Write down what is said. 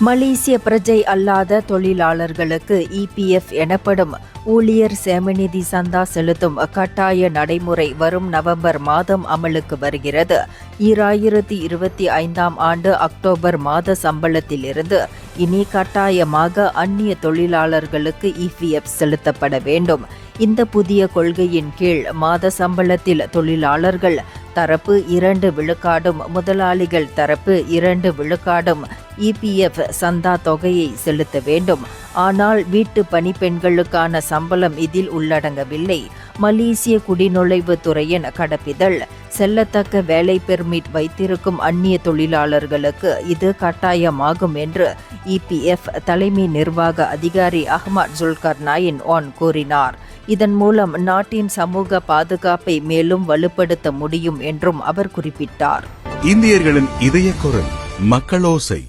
மலேசிய பிரஜை அல்லாத தொழிலாளர்களுக்கு இபிஎஃப் எனப்படும் ஊழியர் சேமநிதி சந்தா செலுத்தும் கட்டாய நடைமுறை வரும் நவம்பர் மாதம் அமலுக்கு வருகிறது. 2025 ஆண்டு அக்டோபர் மாத சம்பளத்திலிருந்து இனி கட்டாயமாக அந்நிய தொழிலாளர்களுக்கு இபிஎஃப் செலுத்தப்பட வேண்டும். இந்த புதிய கொள்கையின் கீழ் மாத சம்பளத்தில் தொழிலாளர்கள் தரப்பு 2 விழுக்காடும் முதலாளிகள் தரப்பு 2 விழுக்காடும் இபிஎஃப் சந்தா தொகையை செலுத்த வேண்டும். ஆனால் வீட்டு பணிப்பெண்களுக்கான சம்பளம் இதில் உள்ளடங்கவில்லை. மலேசிய குடிநுழைவு துறையின் கடப்பிதழ் செல்லத்தக்க வேலை பெர்மிட் வைத்திருக்கும் அந்நிய தொழிலாளர்களுக்கு இது கட்டாயமாகும் என்று இபிஎஃப் தலைமை நிர்வாக அதிகாரி அஹ்மத் ஜுல்கர்னாயின் கூறினார். இதன் மூலம் நாட்டின் சமூக பாதுகாப்பை மேலும் வலுப்படுத்த முடியும் என்றும் அவர் குறிப்பிட்டார். இந்தியர்களின் இதய குரல் மக்களோசை.